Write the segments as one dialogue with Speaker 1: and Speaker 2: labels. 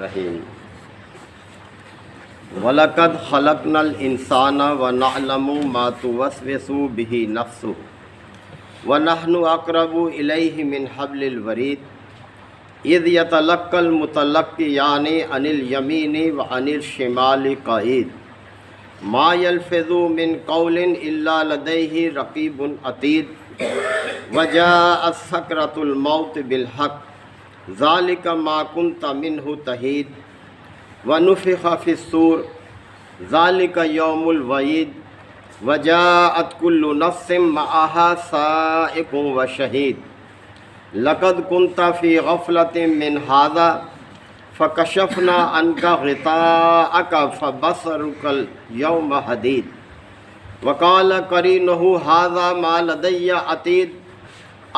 Speaker 1: الرحیم وَلَقَدْ خَلَقْنَا الْإِنسَانَ وَنَعْلَمُ مَا تُوَسْوِسُ بِهِ نَفْسُهُ وَنَحْنُ أَقْرَبُ إِلَيْهِ مِنْ حَبْلِ الْوَرِيدِ إِذْ يَتَلَقَّى الْمُتَلَقِّيَانِ عَنِ الْيَمِينِ وَعَنِ الشِّمَالِ قَعِيدٌ مَا يَلْفِظُ مِنْ قَوْلٍ إِلَّا لَدَيْهِ رَقِيبٌ عَتِيدٌ وَجَاءَتْ سَكْرَةُ الْمَوْتِ بِالْحَقِّ ذَلِكَ مَا كُنْتَ مِنْهُ تَحِيدُ وَنُفِخَ فِي الصُّورِ ذَلِكَ يَوْمُ الْوَعِيدِ وَجَاءَتْ كُلُّ نَفْسٍ مَعَهَا سَائِقٌ وَشَهِيدٌ لَقَدْ كُنْتَ فِي غَفْلَةٍ مِّنْ هَذَا فَكَشَفْنَا عَنْكَ غِطَاءَكَ فَبَصَرُكَ الْيَوْمَ حَدِيدٌ وَقَالَ قَرِينُهُ هَذَا مَا لَدَيَّ عَتِيدٌ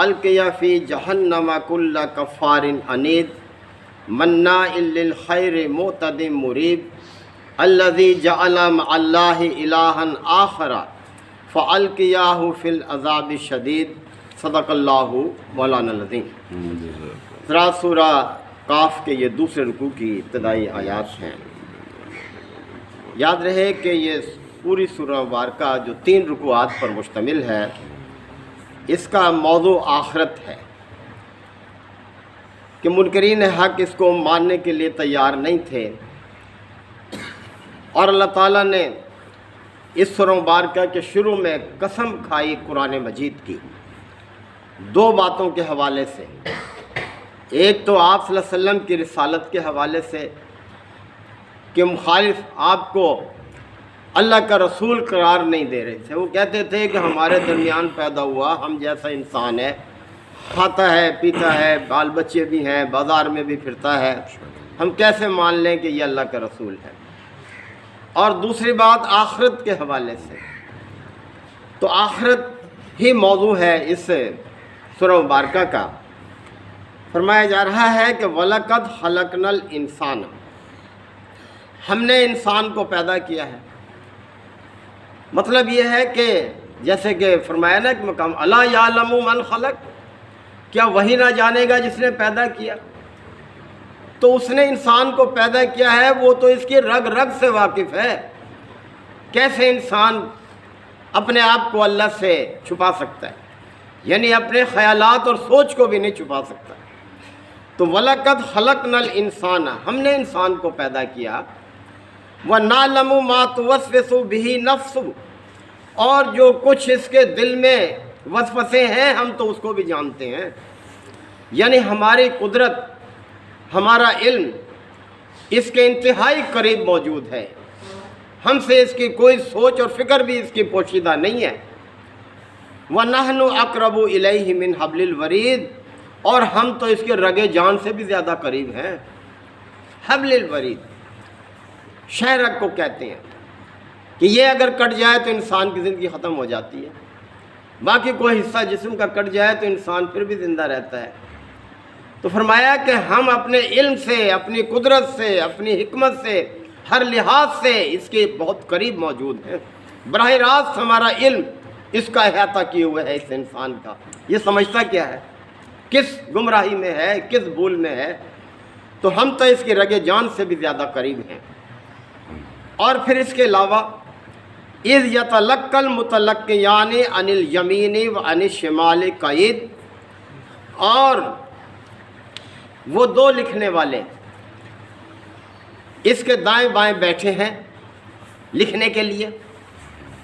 Speaker 1: أَلْقِيَ فِي جَهَنَّمَ كُلَّ كَفَّارٍ عَنِيدٍ مناع للخیر معتد مریب الذی جعل مع اللہ الہا آخر فالقیاہ فی العذاب الشدید صدق اللہ مولانا العظیم۔ ذرا سورہ قاف کے یہ دوسرے رکوع کی ابتدائی آیات ہیں۔ یاد رہے کہ یہ پوری سورہ مبارکہ جو 3 رکوعات پر مشتمل ہے، اس کا موضوع آخرت ہے کہ منکرین حق اس کو ماننے کے لیے تیار نہیں تھے، اور اللہ تعالیٰ نے اس سورہ مبارکہ کے شروع میں قسم کھائی قرآن مجید کی 2 باتوں کے حوالے سے۔ ایک تو آپ صلی اللہ علیہ وسلم کی رسالت کے حوالے سے کہ مخالف آپ کو اللہ کا رسول قرار نہیں دے رہے تھے۔ وہ کہتے تھے کہ ہمارے درمیان پیدا ہوا ہم جیسا انسان ہے، کھاتا ہے پیتا ہے، بال بچے بھی ہیں، بازار میں بھی پھرتا ہے، ہم کیسے مان لیں کہ یہ اللہ کا رسول ہے۔ اور دوسری بات آخرت کے حوالے سے، تو آخرت ہی موضوع ہے اس سورہ مبارکہ کا۔ فرمایا جا رہا ہے کہ وَلَقَدْ خَلَقْنَا الْإِنسَانَ، ہم نے انسان کو پیدا کیا ہے۔ مطلب یہ ہے کہ جیسے کہ فرمایا نا کہ مقام اَلَا يَعْلَمُ مَنْ خَلَقَ، کیا وہی نہ جانے گا جس نے پیدا کیا؟ تو اس نے انسان کو پیدا کیا ہے، وہ تو اس کی رگ رگ سے واقف ہے۔ کیسے انسان اپنے آپ کو اللہ سے چھپا سکتا ہے؟ یعنی اپنے خیالات اور سوچ کو بھی نہیں چھپا سکتا۔ تو وَلَقَدْ خَلَقْنَا الْإِنسَانَ، ہم نے انسان کو پیدا کیا، وَنَعْلَمُ مَا تُوَسْوِسُ بِهِ نَفْسُهُ، اور جو کچھ اس کے دل میں وسوسے ہیں ہم تو اس کو بھی جانتے ہیں۔ یعنی ہماری قدرت، ہمارا علم اس کے انتہائی قریب موجود ہے، ہم سے اس کی کوئی سوچ اور فکر بھی اس کی پوشیدہ نہیں ہے۔ وَنَحْنُ أَقْرَبُ إِلَيْهِ مِنْ حَبْلِ الْوَرِيدِ، اور ہم تو اس کے رگے جان سے بھی زیادہ قریب ہیں۔ حبل الورید شہ رگ کو کہتے ہیں کہ یہ اگر کٹ جائے تو انسان کی زندگی ختم ہو جاتی ہے، باقی کوئی حصہ جسم کا کٹ جائے تو انسان پھر بھی زندہ رہتا ہے۔ تو فرمایا کہ ہم اپنے علم سے، اپنی قدرت سے، اپنی حکمت سے، ہر لحاظ سے اس کے بہت قریب موجود ہیں۔ براہ راست ہمارا علم اس کا احاطہ کیے ہوئے ہے، اس انسان کا۔ یہ سمجھتا کیا ہے، کس گمراہی میں ہے، کس بھول میں ہے، تو ہم تو اس کی رگ جان سے بھی زیادہ قریب ہیں۔ اور پھر اس کے علاوہ اِذْ يَتَلَقَّى الْمُتَلَقِّيَانِ عَنِ الْيَمِينِ وَعَنِ الشِّمَالِ قَعِيدٌ، اور وہ 2 لکھنے والے اس کے دائیں بائیں بیٹھے ہیں لکھنے کے لیے۔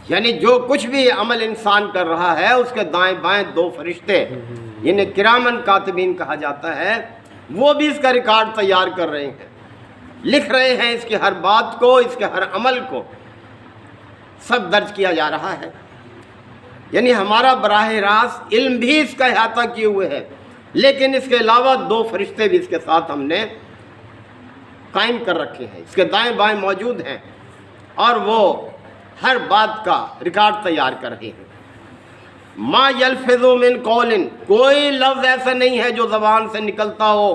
Speaker 1: یعنی جو کچھ بھی عمل انسان کر رہا ہے اس کے دائیں بائیں 2 فرشتے، جنہیں کرامن کاتبین کہا جاتا ہے، وہ بھی اس کا ریکارڈ تیار کر رہے ہیں، لکھ رہے ہیں اس کی ہر بات کو، اس کے ہر عمل کو، سب درج کیا جا رہا ہے۔ یعنی ہمارا براہ راست علم بھی اس کا احاطہ کیے ہوئے ہے، لیکن اس کے علاوہ 2 فرشتے بھی اس کے ساتھ ہم نے قائم کر رکھے ہیں، اس کے دائیں بائیں موجود ہیں، اور وہ ہر بات کا ریکارڈ تیار کر رہے ہیں۔ ما یلفظ من قول، کوئی لفظ ایسا نہیں ہے جو زبان سے نکلتا ہو،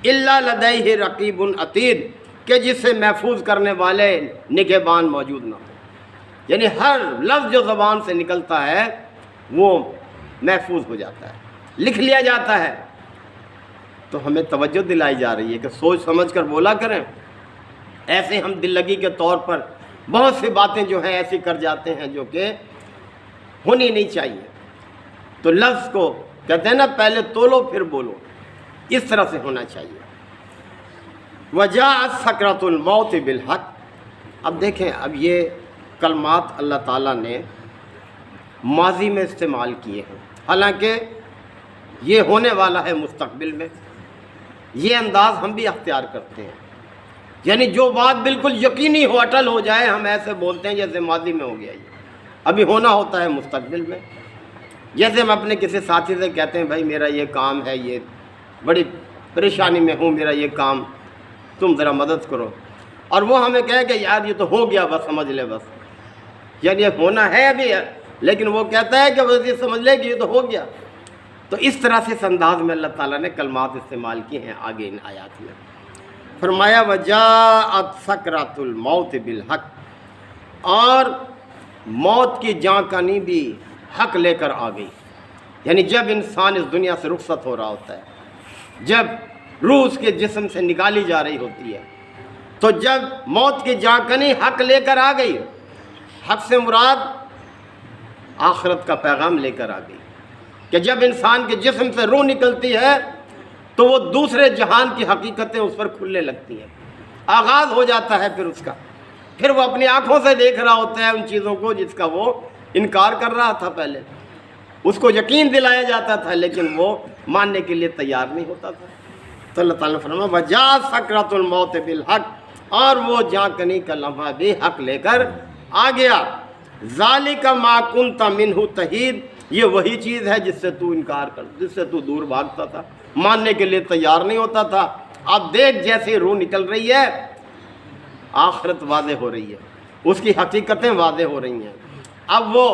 Speaker 1: الا لدیہ رقیب عتید، کہ جسے محفوظ کرنے والے نگہبان موجود نہ ہو۔ یعنی ہر لفظ جو زبان سے نکلتا ہے وہ محفوظ ہو جاتا ہے، لکھ لیا جاتا ہے۔ تو ہمیں توجہ دلائی جا رہی ہے کہ سوچ سمجھ کر بولا کریں. ایسے ہم دل لگی کے طور پر بہت سی باتیں جو ہیں ایسی کر جاتے ہیں جو کہ ہونی نہیں چاہیے. تو لفظ کو کہتے ہیں نا پہلے تولو پھر بولو، اس طرح سے ہونا چاہیے. وجاءت سکرۃ الموت بالحق. اب دیکھیں، اب یہ کلمات اللہ تعالیٰ نے ماضی میں استعمال کیے ہیں، حالانکہ یہ ہونے والا ہے مستقبل میں. یہ انداز ہم بھی اختیار کرتے ہیں، یعنی جو بات بالکل یقینی ہو، اٹل ہو جائے، ہم ایسے بولتے ہیں جیسے ماضی میں ہو گیا. یہ ابھی ہونا ہوتا ہے مستقبل میں. جیسے ہم اپنے کسی ساتھی سے کہتے ہیں بھائی میرا یہ کام ہے، یہ بڑی پریشانی میں ہوں، میرا یہ کام تم ذرا مدد کرو، اور وہ ہمیں کہے کہ یار یہ تو ہو گیا، بس سمجھ لے، بس یعنی یہ ہونا ہے ابھی ہے، لیکن وہ کہتا ہے کہ بس یہ سمجھ لے کہ یہ تو ہو گیا. تو اس طرح سے اس انداز میں اللہ تعالیٰ نے کلمات استعمال کیے ہیں آگے ان آیات میں. فرمایا وجاءت سکرۃ الموت بالحق، اور موت کی جان کنی بھی حق لے کر آ گئی. یعنی جب انسان اس دنیا سے رخصت ہو رہا ہوتا ہے، جب روح اس کے جسم سے نکالی جا رہی ہوتی ہے، تو جب موت کی جان کنی حق لے کر آ گئی، حق سے مراد آخرت کا پیغام لے کر آ گئی کہ جب انسان کے جسم سے روح نکلتی ہے تو وہ دوسرے جہان کی حقیقتیں اس پر کھلنے لگتی ہیں، آغاز ہو جاتا ہے پھر اس کا. پھر وہ اپنی آنکھوں سے دیکھ رہا ہوتا ہے ان چیزوں کو جس کا وہ انکار کر رہا تھا. پہلے اس کو یقین دلایا جاتا تھا لیکن وہ ماننے کے لیے تیار نہیں ہوتا تھا. تو اللہ تعالیٰ نے فرمایا وجاءت سکرۃ الموت بالحق، اور وہ جاں کنی کا لمحہ بھی حق لے کر آ گیا. ذالک ما کنت منہ تحید، یہ وہی چیز ہے جس سے تو انکار کر، جس سے تو دور بھاگتا تھا، ماننے کے لیے تیار نہیں ہوتا تھا. اب دیکھ جیسے روح نکل رہی ہے، آخرت واضح ہو رہی ہے، اس کی حقیقتیں واضح ہو رہی ہیں. اب وہ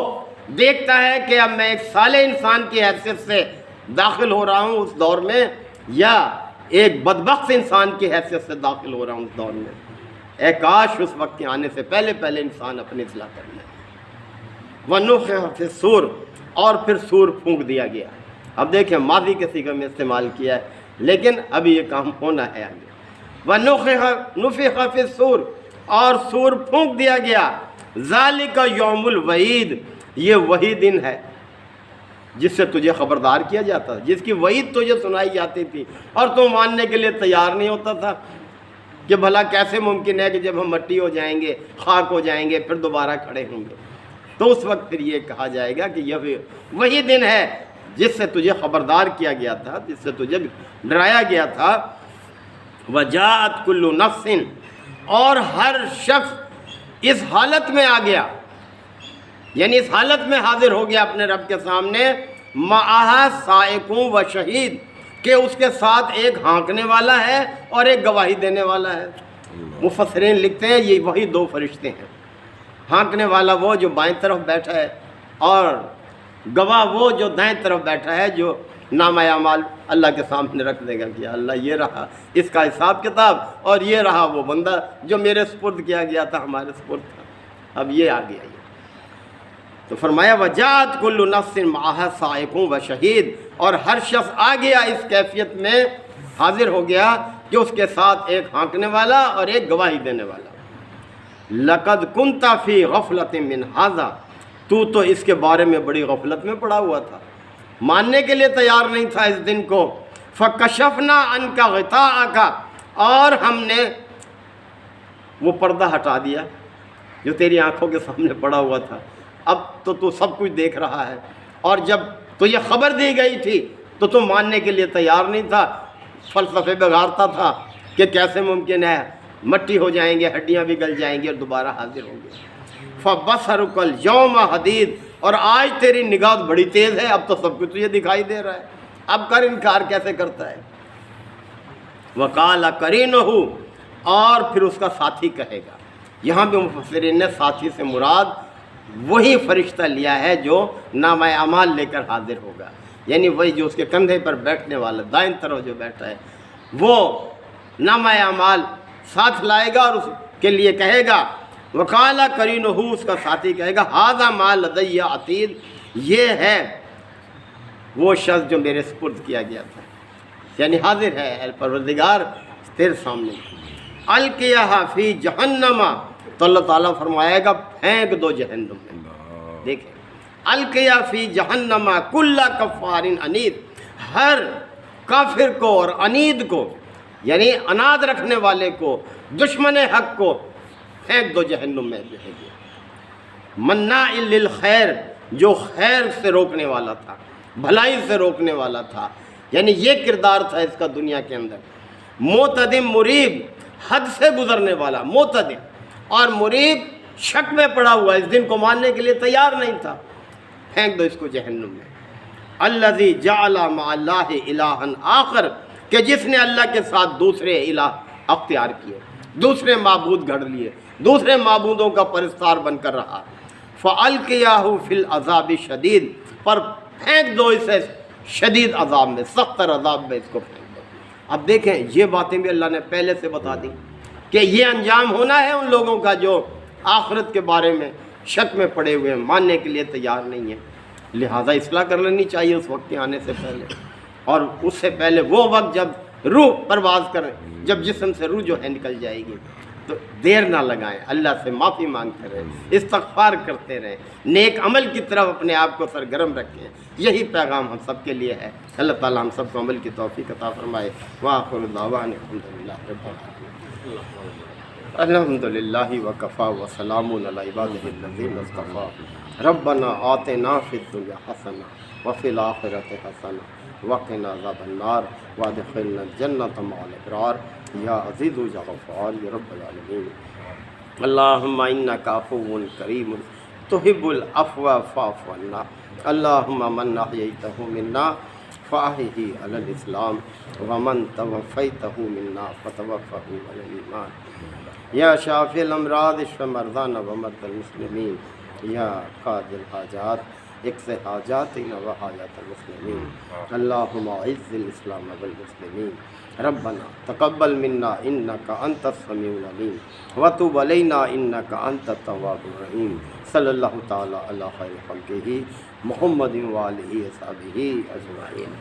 Speaker 1: دیکھتا ہے کہ اب میں ایک صالح انسان کی حیثیت سے داخل ہو رہا ہوں اس دور میں، یا ایک بدبخت انسان کی حیثیت سے داخل ہو رہا ہوں اس دور میں. اے کاش اس وقت کے آنے سے پہلے انسان اپنی اصلاح کر لے. وَنُفِخَ فِي الصُّورِ، اور پھر سور پھونک دیا گیا. اب دیکھیں ماضی کے صیغے میں استعمال کیا ہے، لیکن ابھی یہ کام ہونا ہے آگے. وَنُفِخَ فِي الصُّورِ، اور سور پھونک دیا گیا. ذَلِكَ يَوْمُ الْوَعِيدِ، یہ وہی دن ہے جس سے تجھے خبردار کیا جاتا تھا، جس کی وعید تجھے سنائی جاتی تھی، اور تم ماننے کے لیے تیار نہیں ہوتا تھا کہ بھلا کیسے ممکن ہے کہ جب ہم مٹی ہو جائیں گے، خاک ہو جائیں گے، پھر دوبارہ کھڑے ہوں گے. تو اس وقت پھر یہ کہا جائے گا کہ یہ وہی دن ہے جس سے تجھے خبردار کیا گیا تھا، جس سے تجھے ڈرایا گیا تھا. وجاءت کل نفس، اور ہر شخص اس حالت میں آ گیا، یعنی اس حالت میں حاضر ہو گیا اپنے رب کے سامنے. معہا سائق و شہید، کہ اس کے ساتھ ایک ہانکنے والا ہے اور ایک گواہی دینے والا ہے. مفسرین لکھتے ہیں یہ وہی دو فرشتے ہیں. ہانکنے والا وہ جو بائیں طرف بیٹھا ہے، اور گواہ وہ جو دائیں طرف بیٹھا ہے، جو نامہ اعمال اللہ کے سامنے رکھ دے گا کہ اللہ یہ رہا اس کا حساب کتاب، اور یہ رہا وہ بندہ جو میرے سپرد کیا گیا تھا، ہمارے سپرد تھا، اب یہ آ گیا. تو فرمایا وجاءت کل نفس معہا سائق و شہید، اور ہر شخص آ گیا اس کیفیت میں حاضر ہو گیا کہ اس کے ساتھ ایک ہانکنے والا اور ایک گواہی دینے والا. لقد کنت فی غفلۃ من ھذا، تو اس کے بارے میں بڑی غفلت میں پڑا ہوا تھا، ماننے کے لیے تیار نہیں تھا اس دن کو. فکشفنا عنک غطاءک، اور ہم نے وہ پردہ ہٹا دیا جو تیری آنکھوں کے سامنے پڑا ہوا تھا. اب تو سب کچھ دیکھ رہا ہے، اور جب تو یہ خبر دی گئی تھی تو تم ماننے کے لیے تیار نہیں تھا، فلسفے بگاڑتا تھا کہ کیسے ممکن ہے مٹی ہو جائیں گے، ہڈیاں بھی گل جائیں گی اور دوبارہ حاضر ہوں گے. فَبَصَرُكَ الْيَوْمَ حَدِيدٌ، اور آج تیری نگاہ بڑی تیز ہے، اب تو سب کچھ تجھے دکھائی دے رہا ہے، اب کر انکار کیسے کرتا ہے. وَقَالَ قَرِينُهُ، اور پھر اس کا ساتھی کہے گا. یہاں بھی مفسرین نے ساتھی سے مراد وہی فرشتہ لیا ہے جو نامہ اعمال لے کر حاضر ہوگا، یعنی وہی جو اس کے کندھے پر بیٹھنے والا دائیں طرف جو بیٹھا ہے وہ نامہ اعمال ساتھ لائے گا اور اس کے لیے کہے گا. وقال قرینہ، اس کا ساتھی کہے گا ھذا ما لدی عتید، یہ ہے وہ شخص جو میرے سپرد کیا گیا تھا. یعنی حاضر ہے اے پروردگار تیرے سامنے، القیہا فی جہنم، تو اللہ تعالیٰ فرمائے گا پھینک دو جہنم میں۔ دیکھیں، القیہ فی جہنم کل کفار عنید، ہر کافر کو اور عنید کو، یعنی اناد رکھنے والے کو، دشمن حق کو پھینک دو جہنم میں۔ مناع للخیر، جو خیر سے روکنے والا تھا، بھلائی سے روکنے والا تھا، یعنی یہ کردار تھا اس کا دنیا کے اندر۔ معتدم مریب، حد سے گزرنے والا، معتدم اور مریب شک میں پڑا ہوا، اس دن کو ماننے کے لیے تیار نہیں تھا، پھینک دو اس کو جہنم میں۔ الذی جعل مع اللہ الہا آخر، کہ جس نے اللہ کے ساتھ دوسرے الہ اختیار کیے، دوسرے معبود گھڑ لیے، دوسرے معبودوں کا پرستار بن کر رہا۔ فَأَلْقِيَاهُ فِي الْعَذَابِ الشَّدِيدِ، پر پھینک دو اسے شدید عذاب میں، سخت تر عذاب میں اس کو پھینک دو۔ اب دیکھیں یہ باتیں بھی اللہ نے پہلے سے بتا دی کہ یہ انجام ہونا ہے ان لوگوں کا جو آخرت کے بارے میں شک میں پڑے ہوئے ہیں، ماننے کے لیے تیار نہیں ہیں۔ لہٰذا اصلاح کر لینی چاہیے اس وقت کے آنے سے پہلے، اور اس سے پہلے وہ وقت جب روح پرواز کرے، جب جسم سے روح جو ہے نکل جائے گی، تو دیر نہ لگائیں، اللہ سے معافی مانگتے رہیں، استغفار کرتے رہیں، نیک عمل کی طرف اپنے آپ کو سرگرم رکھیں۔ یہی پیغام ہم سب کے لیے ہے۔ اللہ تعالیٰ ہم سب کو عمل کی توفیق عطا فرمائے۔ وآخر دعوانا الحمدللہ رب العالمین۔ الحمدللہ وکفا وسلام علی عبادہ الذین اصطفیٰ۔ ربنا آتنا فی الدنیا حسنہ وفی الآخرۃ حسنہ وقنا عذاب النار وادخلنا الجنۃ مع الابرار یا عزیز و یا غفار یا رب العالمین۔ اللہم انک عفو کریم تحب العفو فاعف عنا۔ اللہم من احییتہ منا فاحیہ علی الاسلام ومن توفیتہ منا فتوفہ علی الایمان۔ یا شافی الامراض اشف مرضانا ومرضى المسلمین۔ یا قاضی الحاجات اقض حاجاتنا وحاجات المسلمین۔ اللہم اعز الاسلام والمسلمین۔ ربنا تقبل منا انک انت السمیع العلیم وتب علینا انک انت التواب الرحیم۔ صلی اللہ تعالی علی خیر خلقہ محمد وآلہ وصحبہ اجمعین۔